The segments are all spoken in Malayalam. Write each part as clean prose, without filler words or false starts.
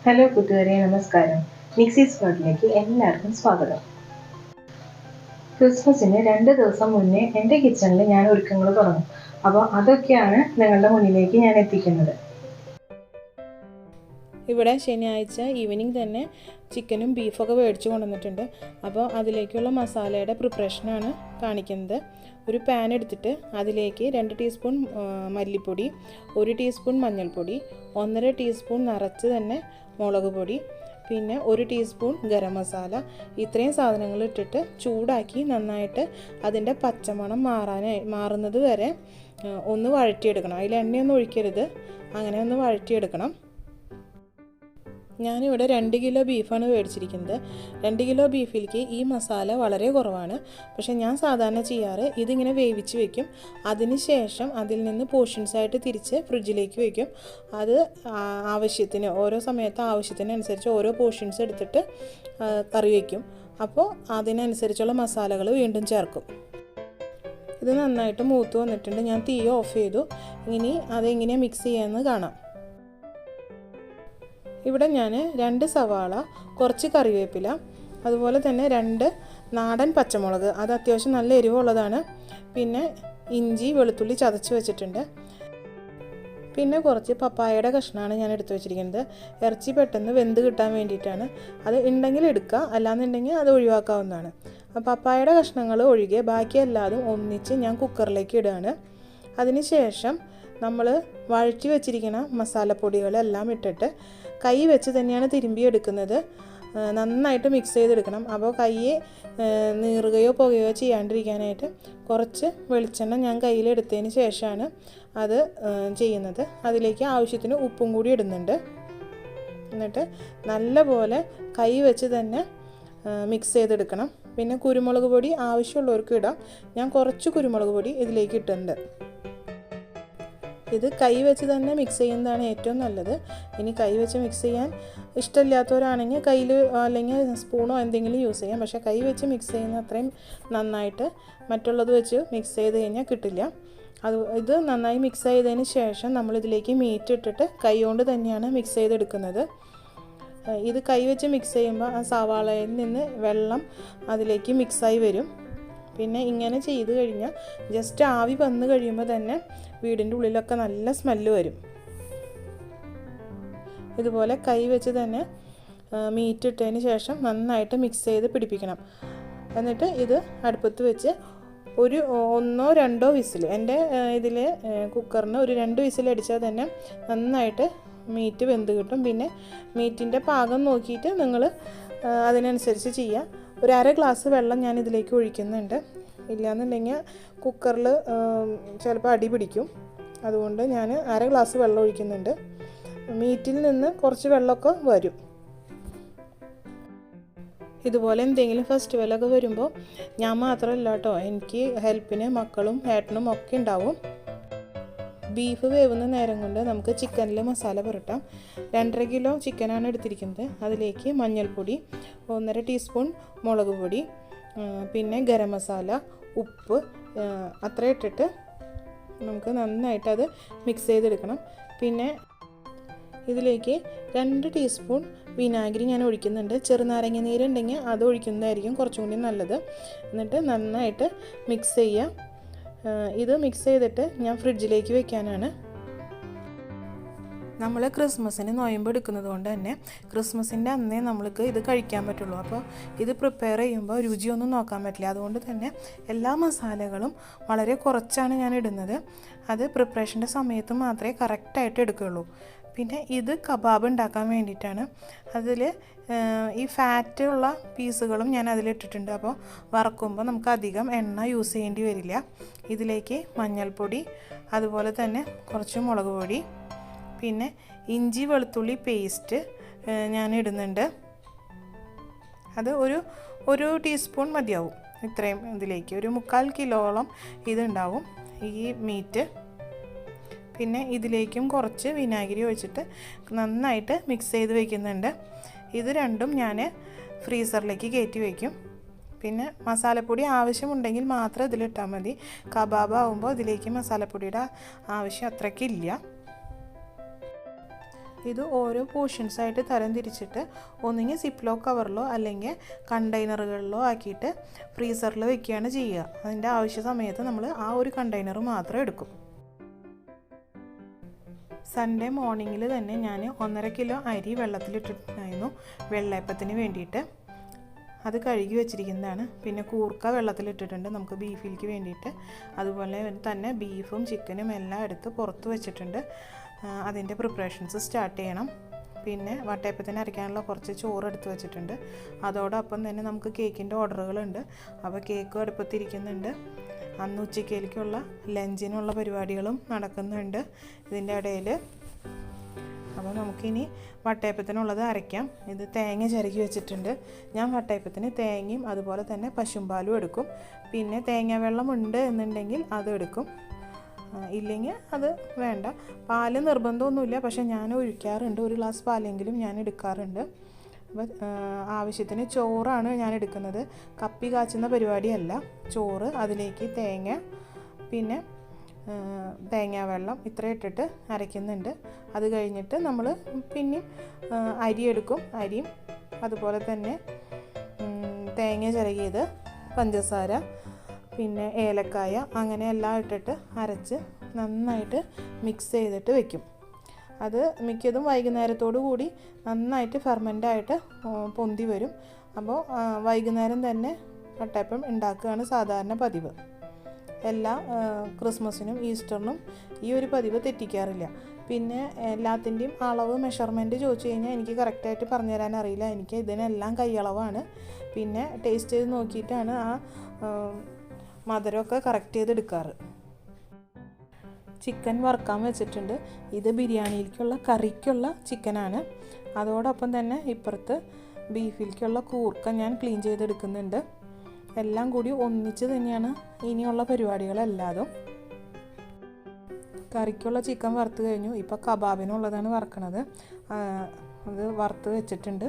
ഹലോ കൂട്ടുകാരെ, നമസ്കാരം. മിക്സീസ് വേൾഡിലേക്ക് എല്ലാവർക്കും സ്വാഗതം. ക്രിസ്മസിന് 2 ദിവസം മുന്നേ എൻ്റെ കിച്ചണിൽ ഞാൻ ഒരുക്കങ്ങൾ തുടങ്ങും. അപ്പോൾ അതൊക്കെയാണ് നിങ്ങളുടെ മുന്നിലേക്ക് ഞാൻ എത്തിക്കുന്നത്. ഇവിടെ ശനിയാഴ്ച ഈവനിങ് തന്നെ ചിക്കനും ബീഫൊക്കെ മേടിച്ച് കൊണ്ടുവന്നിട്ടുണ്ട്. അപ്പോൾ അതിലേക്കുള്ള മസാലയുടെ പ്രിപ്പറേഷനാണ് കാണിക്കുന്നത്. ഒരു പാൻ എടുത്തിട്ട് അതിലേക്ക് 2 ടീസ്പൂൺ മല്ലിപ്പൊടി, 1 ടീസ്പൂൺ മഞ്ഞൾപ്പൊടി, 1.5 ടീസ്പൂൺ നിറച്ച് തന്നെ മുളക് പൊടി, പിന്നെ 1 ടീസ്പൂൺ ഗരം മസാല, ഇത്രയും സാധനങ്ങൾ ഇട്ടിട്ട് ചൂടാക്കി നന്നായിട്ട് അതിൻ്റെ പച്ചമണം മാറുന്നത് വരെ ഒന്ന് വഴറ്റിയെടുക്കണം. അതിൽ എണ്ണയൊന്നും ഒഴിക്കരുത്, അങ്ങനെ ഒന്ന് വഴറ്റിയെടുക്കണം. ഞാനിവിടെ 2 കിലോ ബീഫാണ് മേടിച്ചിരിക്കുന്നത്. 2 കിലോ ബീഫിലേക്ക് ഈ മസാല വളരെ കുറവാണ്. പക്ഷേ ഞാൻ സാധാരണ ചെയ്യാറ് ഇതിങ്ങനെ വേവിച്ച് വെക്കും. അതിന് ശേഷം അതിൽ നിന്ന് പോർഷൻസായിട്ട് തിരിച്ച് ഫ്രിഡ്ജിലേക്ക് വയ്ക്കും. അത് ആവശ്യത്തിന് ഓരോ സമയത്ത് ആവശ്യത്തിനനുസരിച്ച് ഓരോ പോർഷൻസ് എടുത്തിട്ട് കറി വയ്ക്കും. അപ്പോൾ അതിനനുസരിച്ചുള്ള മസാലകൾ വീണ്ടും ചേർക്കും. ഇത് നന്നായിട്ട് മൂത്ത് വന്നിട്ടുണ്ട്. ഞാൻ തീ ഓഫ് ചെയ്തു. ഇനി അതെങ്ങനെയാണ് മിക്സ് ചെയ്യാമെന്ന് കാണാം. ഇവിടെ ഞാൻ 2 സവാള, കുറച്ച് കറിവേപ്പില, അതുപോലെ തന്നെ 2 നാടൻ പച്ചമുളക്, അത് അത്യാവശ്യം നല്ല എരിവുള്ളതാണ്, പിന്നെ ഇഞ്ചി വെളുത്തുള്ളി ചതച്ച് വെച്ചിട്ടുണ്ട്, പിന്നെ കുറച്ച് പപ്പായയുടെ കഷ്ണമാണ് ഞാൻ എടുത്തു വെച്ചിരിക്കുന്നത്. ഇറച്ചി പെട്ടെന്ന് വെന്ത് കിട്ടാൻ വേണ്ടിയിട്ടാണ്. അത് ഉണ്ടെങ്കിൽ എടുക്കുക, അല്ലാന്നുണ്ടെങ്കിൽ അത് ഒഴിവാക്കാവുന്നതാണ്. പപ്പായയുടെ കഷ്ണങ്ങൾ ഒഴികെ ബാക്കി എല്ലാതും ഒന്നിച്ച് ഞാൻ കുക്കറിലേക്ക് ഇടുകയാണ്. അതിന് ശേഷം നമ്മൾ വഴറ്റി വെച്ചിരിക്കുന്ന മസാലപ്പൊടികളെല്ലാം ഇട്ടിട്ട് കൈ വെച്ച് തന്നെയാണ് തിരുമ്പി എടുക്കുന്നത്. നന്നായിട്ട് മിക്സ് ചെയ്തെടുക്കണം. അപ്പോൾ കൈ നീറുകയോ പുകയോ ചെയ്യാണ്ടിരിക്കാനായിട്ട് കുറച്ച് വെളിച്ചെണ്ണ ഞാൻ കയ്യിലെടുത്തതിന് ശേഷമാണ് അത് ചെയ്യുന്നത്. അതിലേക്ക് ആവശ്യത്തിന് ഉപ്പും കൂടി ഇടുന്നുണ്ട്. എന്നിട്ട് നല്ലപോലെ കൈ വെച്ച് തന്നെ മിക്സ് ചെയ്തെടുക്കണം. പിന്നെ കുരുമുളക് പൊടി ആവശ്യമുള്ളവർക്ക് ഇടാം. ഞാൻ കുറച്ച് കുരുമുളക് പൊടി ഇതിലേക്ക് ഇട്ടിട്ടുണ്ട്. ഇത് കൈ വെച്ച് തന്നെ മിക്സ് ചെയ്യുന്നതാണ് ഏറ്റവും നല്ലത്. ഇനി കൈ വെച്ച് മിക്സ് ചെയ്യാൻ ഇഷ്ടമില്ലാത്തവരാണെങ്കിൽ കയ്യിൽ അല്ലെങ്കിൽ സ്പൂണോ എന്തെങ്കിലും യൂസ് ചെയ്യാം. പക്ഷേ കൈ വെച്ച് മിക്സ് ചെയ്യുന്ന അത്രയും നന്നായിട്ട് മറ്റുള്ളത് വെച്ച് മിക്സ് ചെയ്ത് കഴിഞ്ഞാൽ കിട്ടില്ല. ഇത് നന്നായി മിക്സ് ചെയ്തതിന് ശേഷം നമ്മളിതിലേക്ക് മീറ്റ് ഇട്ടിട്ട് കൈ കൊണ്ട് തന്നെയാണ് മിക്സ് ചെയ്തെടുക്കുന്നത്. ഇത് കൈ വെച്ച് മിക്സ് ചെയ്യുമ്പോൾ ആ സവാളയിൽ നിന്ന് വെള്ളം അതിലേക്ക് മിക്സായി വരും. പിന്നെ ഇങ്ങനെ ചെയ്ത് കഴിഞ്ഞാൽ ജസ്റ്റ് ആവി വന്ന് കഴിയുമ്പോൾ തന്നെ വീടിൻ്റെ ഉള്ളിലൊക്കെ നല്ല സ്മെല്ല് വരും. ഇതുപോലെ കൈ വെച്ച് തന്നെ മീറ്റ് ഇട്ടതിന് ശേഷം നന്നായിട്ട് മിക്സ് ചെയ്ത് പിടിപ്പിക്കണം. എന്നിട്ട് ഇത് അടുപ്പത്ത് വെച്ച് ഒരു 1-2 വിസിൽ, എൻ്റെ ഇതിൽ കുക്കറിന് ഒരു 2 വിസിൽ അടിച്ചാൽ തന്നെ നന്നായിട്ട് മീറ്റ് വെന്ത് കിട്ടും. പിന്നെ മീറ്റിൻ്റെ പാകം നോക്കിയിട്ട് നിങ്ങൾ അതിനനുസരിച്ച് ചെയ്യുക. ഒരു 1/2 ഗ്ലാസ് വെള്ളം ഞാൻ ഇതിലേക്ക് ഒഴിക്കുന്നുണ്ട്. ഇല്ലയെന്നുണ്ടെങ്കിൽ കുക്കറിൽ ചിലപ്പോൾ അടി പിടിക്കും. അതുകൊണ്ട് ഞാൻ 1/2 ഗ്ലാസ് വെള്ളം ഒഴിക്കുന്നുണ്ട്. മീറ്റിൽ നിന്ന് കുറച്ച് വെള്ളമൊക്കെ വരും. ഇതുപോലെ എന്തെങ്കിലും ഫെസ്റ്റിവലൊക്കെ വരുമ്പോൾ ഞാൻ മാത്രമല്ല കേട്ടോ, എനിക്ക് ഹെൽപ്പിന് മക്കളും ഏട്ടനും ഒക്കെ ഉണ്ടാവും. ബീഫ് വേവുന്ന നേരം കൊണ്ട് നമുക്ക് ചിക്കനിൽ മസാല പുരട്ടാം. 2.5 കിലോ ചിക്കനാണ് എടുത്തിരിക്കുന്നത്. അതിലേക്ക് മഞ്ഞൾപ്പൊടി, 1.5 ടീസ്പൂൺ മുളക് പൊടി, പിന്നെ ഗരം മസാല, ഉപ്പ്, അത്ര ഇട്ടിട്ട് നമുക്ക് നന്നായിട്ടത് മിക്സ് ചെയ്തെടുക്കണം. പിന്നെ ഇതിലേക്ക് 2 ടീസ്പൂൺ വിനാഗിരി ഞാൻ ഒഴിക്കുന്നുണ്ട്. ചെറുനാരങ്ങ നീരുണ്ടെങ്കിൽ അത് ഒഴിക്കുന്നതായിരിക്കും കുറച്ചും കൂടി നല്ലത്. എന്നിട്ട് നന്നായിട്ട് മിക്സ് ചെയ്യുക. ഇത് മിക്സ് ചെയ്തിട്ട് ഞാൻ ഫ്രിഡ്ജിലേക്ക് വെക്കാനാണ്. നമ്മൾ ക്രിസ്മസിന് നൊയമ്പ് എടുക്കുന്നത് കൊണ്ട് തന്നെ ക്രിസ്മസിൻ്റെ അന്നേ നമ്മൾക്ക് ഇത് കഴിക്കാൻ പറ്റുള്ളൂ. അപ്പോൾ ഇത് പ്രിപ്പയർ ചെയ്യുമ്പോൾ രുചിയൊന്നും നോക്കാൻ പറ്റില്ല. അതുകൊണ്ട് തന്നെ എല്ലാ മസാലകളും വളരെ കുറച്ചാണ് ഞാൻ ഇടുന്നത്. അത് പ്രിപ്പറേഷൻ്റെ സമയത്ത് മാത്രമേ കറക്റ്റായിട്ട് എടുക്കുകയുള്ളൂ. പിന്നെ ഇത് കബാബ് ഉണ്ടാക്കാൻ വേണ്ടിയിട്ടാണ്. അതിൽ ഈ ഫാറ്റ് ഉള്ള പീസുകളും ഞാൻ അതിലിട്ടിട്ടുണ്ട്. അപ്പോൾ വറക്കുമ്പോൾ നമുക്ക് അധികം എണ്ണ യൂസ് ചെയ്യേണ്ടി വരില്ല. ഇതിലേക്ക് മഞ്ഞൾപ്പൊടി, അതുപോലെ തന്നെ കുറച്ച് മുളക് പൊടി, പിന്നെ ഇഞ്ചി വെളുത്തുള്ളി പേസ്റ്റ് ഞാൻ ഇടുന്നുണ്ട്. അത് ഒരു ടീസ്പൂൺ മതിയാവും. ഇത്രയും ഇതിലേക്ക് ഒരു 3/4 കിലോളം ഇതുണ്ടാവും ഈ മീറ്റ്. പിന്നെ ഇതിലേക്കും കുറച്ച് വിനാഗിരി ഒഴിച്ചിട്ട് നന്നായിട്ട് മിക്സ് ചെയ്ത് വയ്ക്കുന്നുണ്ട്. ഇത് രണ്ടും ഞാൻ ഫ്രീസറിലേക്ക് കയറ്റി വയ്ക്കും. പിന്നെ മസാലപ്പൊടി ആവശ്യമുണ്ടെങ്കിൽ മാത്രം ഇതിലിട്ടാൽ മതി. കബാബ് ആകുമ്പോൾ ഇതിലേക്ക് മസാലപ്പൊടിയുടെ ആവശ്യം അത്രയ്ക്കില്ല. ഇത് ഓരോ പോർഷൻസായിട്ട് തരം തിരിച്ചിട്ട് ഒന്നുകിൽ സിപ്ലോ കവറിലോ അല്ലെങ്കിൽ കണ്ടെയ്നറുകളിലോ ആക്കിയിട്ട് ഫ്രീസറിൽ വെക്കുകയാണ് ചെയ്യുക. അതിൻ്റെ ആവശ്യ സമയത്ത് നമ്മൾ ആ ഒരു കണ്ടെയ്നർ മാത്രം എടുക്കും. സൺഡേ മോർണിംഗിൽ തന്നെ ഞാൻ 1.5 കിലോ അരി വെള്ളത്തിലിട്ടിട്ടുണ്ടായിരുന്നു വെള്ളയപ്പത്തിന് വേണ്ടിയിട്ട്. അത് കഴുകി വെച്ചിരിക്കുന്നതാണ്. പിന്നെ കൂർക്ക വെള്ളത്തിലിട്ടിട്ടുണ്ട് നമുക്ക് ബീഫിലേക്ക് വേണ്ടിയിട്ട്. അതുപോലെ തന്നെ ബീഫും ചിക്കനും എല്ലാം എടുത്ത് പുറത്ത് വെച്ചിട്ടുണ്ട്. അതിൻ്റെ പ്രിപ്പറേഷൻസ് സ്റ്റാർട്ട് ചെയ്യണം. പിന്നെ വട്ടയപ്പത്തിന് അരയ്ക്കാനുള്ള കുറച്ച് ചോറ് എടുത്ത് വെച്ചിട്ടുണ്ട്. അതോടൊപ്പം തന്നെ നമുക്ക് കേക്കിൻ്റെ ഓർഡറുകളുണ്ട്. അപ്പോൾ കേക്കും അടുപ്പത്തിരിക്കുന്നുണ്ട്. അന്ന് ഉച്ചക്കേലേക്കുള്ള ലഞ്ചിനുള്ള പരിപാടികളും നടക്കുന്നുണ്ട് ഇതിൻ്റെ ഇടയിൽ. അപ്പോൾ നമുക്കിനി വട്ടയപ്പത്തിനുള്ളത് അരയ്ക്കാം. ഇത് തേങ്ങ ചിരകി വെച്ചിട്ടുണ്ട്. ഞാൻ വട്ടയപ്പത്തിന് തേങ്ങയും അതുപോലെ തന്നെ പശുമ്പാലും എടുക്കും. പിന്നെ തേങ്ങ വെള്ളം ഉണ്ട് എന്നുണ്ടെങ്കിൽ അത് എടുക്കും, ഇല്ലെങ്കിൽ അത് വേണ്ട. പാല് നിർബന്ധമൊന്നുമില്ല, പക്ഷേ ഞാൻ ഒഴിക്കാറുണ്ട്. 1 ഗ്ലാസ് പാലെങ്കിലും ഞാൻ എടുക്കാറുണ്ട്. അപ്പോൾ ആവശ്യത്തിന് ചോറാണ് ഞാൻ എടുക്കുന്നത്. കപ്പി കാച്ചുന്ന പരിപാടിയല്ല. ചോറ്, അതിലേക്ക് തേങ്ങ, പിന്നെ തേങ്ങാവെള്ളം ഇത്ര ഇട്ടിട്ട് അരയ്ക്കുന്നുണ്ട്. അത് കഴിഞ്ഞിട്ട് നമ്മൾ പിന്നെയും അരി എടുക്കും. അരിയും അതുപോലെ തന്നെ തേങ്ങ ചിരകിയത്, പഞ്ചസാര, പിന്നെ ഏലക്കായ, അങ്ങനെ എല്ലാം ഇട്ടിട്ട് അരച്ച് നന്നായിട്ട് മിക്സ് ചെയ്തിട്ട് വെക്കും. അത് മിക്കതും വൈകുന്നേരത്തോടു കൂടി നന്നായിട്ട് ഫെർമെൻ്റായിട്ട് പൊന്തി വരും. അപ്പോൾ വൈകുന്നേരം തന്നെ വട്ടയപ്പം ഉണ്ടാക്കുകയാണ് സാധാരണ പതിവ്. എല്ലാ ക്രിസ്മസിനും ഈസ്റ്ററിനും ഈ ഒരു പതിവ് തെറ്റിക്കാറില്ല. പിന്നെ എല്ലാത്തിൻ്റെയും അളവ് മെഷർമെൻറ്റ് ചോദിച്ചു കഴിഞ്ഞാൽ എനിക്ക് കറക്റ്റായിട്ട് പറഞ്ഞു തരാൻ അറിയില്ല. എനിക്ക് ഇതിനെല്ലാം കൈയളവാണ്. പിന്നെ ടേസ്റ്റ് ചെയ്ത് നോക്കിയിട്ടാണ് ആ മധുരമൊക്കെ കറക്റ്റ് ചെയ്തെടുക്കാറ്. ചിക്കൻ വറുക്കാൻ വെച്ചിട്ടുണ്ട്. ഇത് ബിരിയാണിയിലേക്കുള്ള കറിക്കുള്ള ചിക്കനാണ്. അതോടൊപ്പം തന്നെ ഇപ്പുറത്ത് ബീഫിലേക്കുള്ള കൂർക്ക ഞാൻ ക്ലീൻ ചെയ്തെടുക്കുന്നുണ്ട്. എല്ലാം കൂടി ഒന്നിച്ച് തന്നെയാണ് ഇനിയുള്ള പരിപാടികളെല്ലാതും. കറിക്കുള്ള ചിക്കൻ വറുത്ത് കഴിഞ്ഞു. ഇപ്പോൾ കബാബിനുള്ളതാണ് വറുക്കണത്. അത് വറുത്ത് വെച്ചിട്ടുണ്ട്.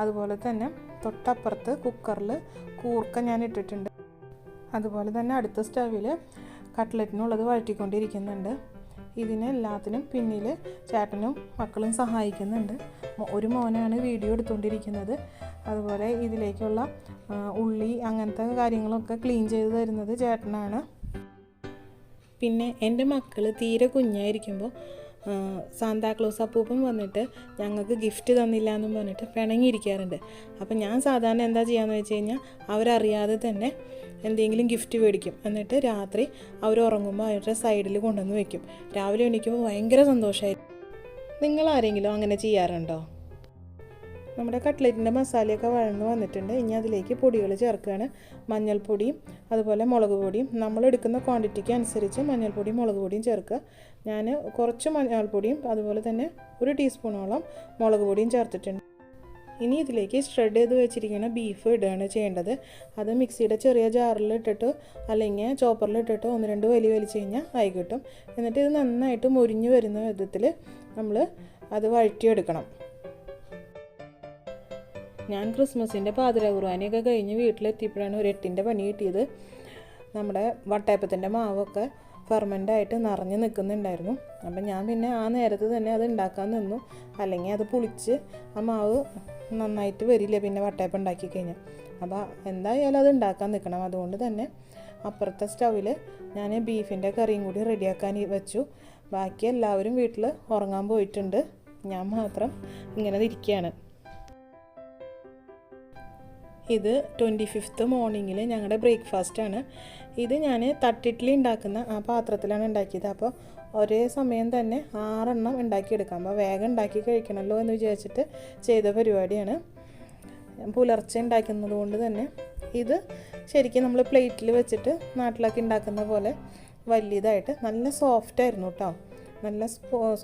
അതുപോലെ തന്നെ തൊട്ടപ്പുറത്ത് കുക്കറിൽ കൂർക്ക ഞാൻ ഇട്ടിട്ടുണ്ട്. അതുപോലെ തന്നെ അടുത്ത സ്റ്റവിൽ കട്ട്ലറ്റിനുള്ളത് വഴറ്റിക്കൊണ്ടിരിക്കുന്നുണ്ട്. ഇതിനെല്ലാത്തിനും പിന്നിൽ ചേട്ടനും മക്കളും സഹായിക്കുന്നുണ്ട്. ഒരു മോനാണ് വീഡിയോ എടുത്തുകൊണ്ടിരിക്കുന്നത്. അതുപോലെ ഇതിലേക്കുള്ള ഉള്ളി അങ്ങനത്തെ കാര്യങ്ങളൊക്കെ ക്ലീൻ ചെയ്ത് തരുന്നത് ചേട്ടനാണ്. പിന്നെ എൻ്റെ മക്കൾ തീരെ കുഞ്ഞായിരിക്കുമ്പോൾ സാന്താക്ലോസ് അപ്പൂപ്പൻ വന്നിട്ട് ഞങ്ങൾക്ക് ഗിഫ്റ്റ് തന്നില്ല എന്നും പറഞ്ഞിട്ട് പിണങ്ങിയിരിക്കാറുണ്ട്. അപ്പം ഞാൻ സാധാരണ എന്താ ചെയ്യാന്ന് വെച്ച് കഴിഞ്ഞാൽ അവരറിയാതെ തന്നെ എന്തെങ്കിലും ഗിഫ്റ്റ് മേടിക്കും. എന്നിട്ട് രാത്രി അവർ ഉറങ്ങുമ്പോൾ അവരുടെ സൈഡിൽ കൊണ്ടുവന്ന് വെക്കും. രാവിലെ എണീക്കുമ്പോൾ ഭയങ്കര സന്തോഷമായിരിക്കും. നിങ്ങളാരെങ്കിലും അങ്ങനെ ചെയ്യാറുണ്ടോ? നമ്മുടെ കട്ട്ലറ്റിൻ്റെ മസാലയൊക്കെ വഴന്ന് വന്നിട്ടുണ്ട്. ഇനി അതിലേക്ക് പൊടികൾ ചേർക്കുകയാണ്. മഞ്ഞൾപ്പൊടിയും അതുപോലെ മുളക് പൊടിയും. നമ്മളെടുക്കുന്ന ക്വാണ്ടിറ്റിക്ക് അനുസരിച്ച് മഞ്ഞൾപ്പൊടിയും മുളക് പൊടിയും ചേർക്കുക. ഞാൻ കുറച്ച് മഞ്ഞൾപ്പൊടിയും അതുപോലെ തന്നെ 1 ടീസ്പൂണോളം മുളക് പൊടിയും ചേർത്തിട്ടുണ്ട്. ഇനി ഇതിലേക്ക് ഷ്രെഡ് ചെയ്ത് വെച്ചിരിക്കുന്ന ബീഫ് ഇടുകയാണ് ചെയ്യേണ്ടത്. അത് മിക്സിയുടെ ചെറിയ ജാറിൽ ഇട്ടിട്ട് അല്ലെങ്കിൽ ചോപ്പറിൽ ഇട്ടിട്ട് 1-2 വലി വലിച്ച് കഴിഞ്ഞാൽ ആയി കിട്ടും. എന്നിട്ട് ഇത് നന്നായിട്ട് മുരിഞ്ഞ് വരുന്ന വിധത്തിൽ നമ്മൾ അത് വഴറ്റിയെടുക്കണം. ഞാൻ ക്രിസ്മസിൻ്റെ പാതിര കുർബാനയൊക്കെ കഴിഞ്ഞ് വീട്ടിലെത്തിയപ്പോഴാണ് ഒരു 8ൻ്റെ പണി കിട്ടിയത്. നമ്മുടെ വട്ടയപ്പത്തിൻ്റെ മാവൊക്കെ ഫെർമെൻ്റായിട്ട് നിറഞ്ഞ് നിൽക്കുന്നുണ്ടായിരുന്നു. അപ്പം ഞാൻ പിന്നെ ആ നേരത്ത് തന്നെ അത് ഉണ്ടാക്കാൻ നിന്നു. അല്ലെങ്കിൽ അത് പുളിച്ച് ആ മാവ് നന്നായിട്ട് വരില്ല പിന്നെ വട്ടയപ്പം ഉണ്ടാക്കി കഴിഞ്ഞാൽ. അപ്പോൾ എന്തായാലും അത് ഉണ്ടാക്കാൻ നിൽക്കണം. അതുകൊണ്ട് തന്നെ അപ്പുറത്തെ സ്റ്റൗവിൽ ഞാൻ ബീഫിൻ്റെ കറിയും കൂടി റെഡിയാക്കാൻ വെച്ചു. ബാക്കി എല്ലാവരും വീട്ടിൽ ഉറങ്ങാൻ പോയിട്ടുണ്ട്. ഞാൻ മാത്രം ഇങ്ങനെ ഇരിക്കുകയാണ്. ഇത് 25th മോർണിംഗിൽ ഞങ്ങളുടെ ബ്രേക്ക്ഫാസ്റ്റാണ്. ഇത് ഞാൻ തട്ടിഡ്ലി ഉണ്ടാക്കുന്ന ആ പാത്രത്തിലാണ് ഉണ്ടാക്കിയത്. അപ്പോൾ ഒരേ സമയം തന്നെ 6 എണ്ണം ഉണ്ടാക്കിയെടുക്കാം. അപ്പോൾ വേഗം ഉണ്ടാക്കി കഴിക്കണമല്ലോ എന്ന് വിചാരിച്ചിട്ട് ചെയ്ത പരിപാടിയാണ്. പുലർച്ചെ ഉണ്ടാക്കുന്നത് കൊണ്ട് തന്നെ ഇത് ശരിക്കും നമ്മൾ പ്ലേറ്റിൽ വെച്ചിട്ട് നാട്ടിലൊക്കെ ഉണ്ടാക്കുന്ന പോലെ വലിയതായിട്ട് നല്ല സോഫ്റ്റായിരുന്നു കേട്ടോ. നല്ല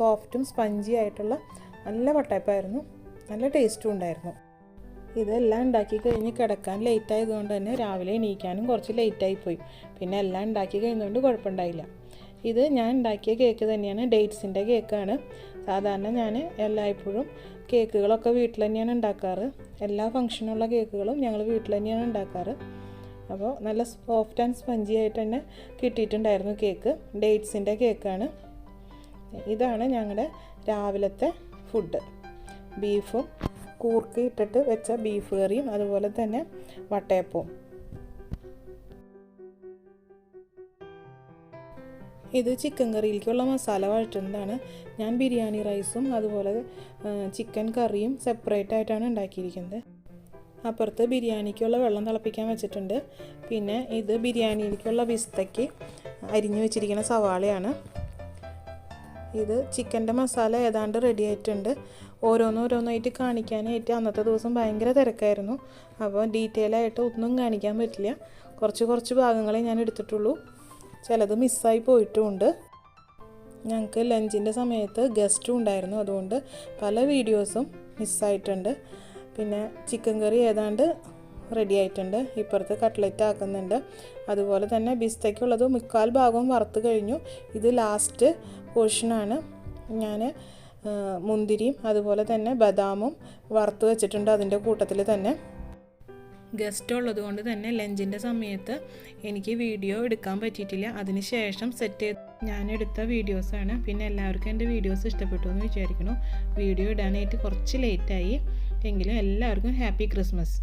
സോഫ്റ്റും സ്പഞ്ചി ആയിട്ടുള്ള നല്ല വട്ടയപ്പമായിരുന്നു. നല്ല ടേസ്റ്റും ഉണ്ടായിരുന്നു. ഇതെല്ലാം ഉണ്ടാക്കി കഴിഞ്ഞ് കിടക്കാൻ ലേറ്റ് ആയതുകൊണ്ട് തന്നെ രാവിലെ എണീക്കാനും കുറച്ച് ലേറ്റായിപ്പോയി. പിന്നെ എല്ലാം ഉണ്ടാക്കി കഴിഞ്ഞതുകൊണ്ട് കുഴപ്പമുണ്ടായില്ല. ഇത് ഞാൻ ഉണ്ടാക്കിയ കേക്ക് തന്നെയാണ്. ഡേറ്റ്സിൻ്റെ കേക്കാണ്. സാധാരണ ഞാൻ എല്ലായ്പ്പോഴും കേക്കുകളൊക്കെ വീട്ടിൽ തന്നെയാണ് ഉണ്ടാക്കാറ്. എല്ലാ ഫംഗ്ഷനുള്ള കേക്കുകളും ഞങ്ങൾ വീട്ടിൽ തന്നെയാണ് ഉണ്ടാക്കാറ്. അപ്പോൾ നല്ല സോഫ്റ്റ് ആൻഡ് സ്പഞ്ചി ആയിട്ട് തന്നെ കിട്ടിയിട്ടുണ്ടായിരുന്നു കേക്ക്. ഡേറ്റ്സിൻ്റെ കേക്കാണ്. ഇതാണ് ഞങ്ങളുടെ രാവിലത്തെ ഫുഡ്. ബീഫും കൂർക്ക ഇട്ടിട്ട് വെച്ച ബീഫ് കറിയും അതുപോലെ തന്നെ വട്ടയപ്പവും. ഇത് ചിക്കൻ കറിയിലേക്കുള്ള മസാല വഴറ്റുന്നതാണ്. ഞാൻ ബിരിയാണി റൈസും അതുപോലെ ചിക്കൻ കറിയും സെപ്പറേറ്റ് ആയിട്ടാണ് ഉണ്ടാക്കിയിരിക്കുന്നത്. അപ്പുറത്ത് ബിരിയാണിക്കുള്ള വെള്ളം തിളപ്പിക്കാൻ വെച്ചിട്ടുണ്ട്. പിന്നെ ഇത് ബിരിയാണിയിലേക്കുള്ള പിസ്തയ്ക്ക് അരിഞ്ഞു വെച്ചിരിക്കുന്ന സവാളയാണ്. ഇത് ചിക്കൻ്റെ മസാല ഏതാണ്ട് റെഡി ആയിട്ടുണ്ട്. ഓരോന്നോരോന്നായിട്ട് കാണിക്കാനായിട്ട് അന്നത്തെ ദിവസം ഭയങ്കര തിരക്കായിരുന്നു. അപ്പോൾ ഡീറ്റെയിൽ ആയിട്ട് ഒന്നും കാണിക്കാൻ പറ്റില്ല. കുറച്ച് ഭാഗങ്ങളെ ഞാൻ എടുത്തിട്ടുള്ളൂ. ചിലത് മിസ്സായി പോയിട്ടുമുണ്ട്. ഞങ്ങൾക്ക് ലഞ്ചിൻ്റെ സമയത്ത് ഗസ്റ്റും ഉണ്ടായിരുന്നു, അതുകൊണ്ട് പല വീഡിയോസും മിസ്സായിട്ടുണ്ട്. പിന്നെ ചിക്കൻ കറി ഏതാണ്ട് റെഡി ആയിട്ടുണ്ട്. ഇപ്പുറത്ത് കട്ട്ലറ്റ് ആക്കുന്നുണ്ട്. അതുപോലെ തന്നെ ബിസ്തയ്ക്കുള്ളത് 3/4 ഭാഗവും വറുത്ത് കഴിഞ്ഞു. ഇത് ലാസ്റ്റ് പോർഷനാണ്. ഞാൻ മുന്തിരിയും അതുപോലെ തന്നെ ബദാമും വറുത്ത് വെച്ചിട്ടുണ്ട് അതിൻ്റെ കൂട്ടത്തിൽ തന്നെ. ഗസ്റ്റ് ഉള്ളത് കൊണ്ട് തന്നെ ലഞ്ചിൻ്റെ സമയത്ത് എനിക്ക് വീഡിയോ എടുക്കാൻ പറ്റിയിട്ടില്ല. അതിന് ശേഷം സെറ്റ് ചെയ്ത് ഞാൻ എടുത്ത വീഡിയോസാണ്. പിന്നെ എല്ലാവർക്കും എൻ്റെ വീഡിയോസ് ഇഷ്ടപ്പെട്ടു എന്ന് വിചാരിക്കുന്നു. വീഡിയോ ഇടാനായിട്ട് കുറച്ച് ലേറ്റായി. എങ്കിലും എല്ലാവർക്കും ഹാപ്പി ക്രിസ്മസ്.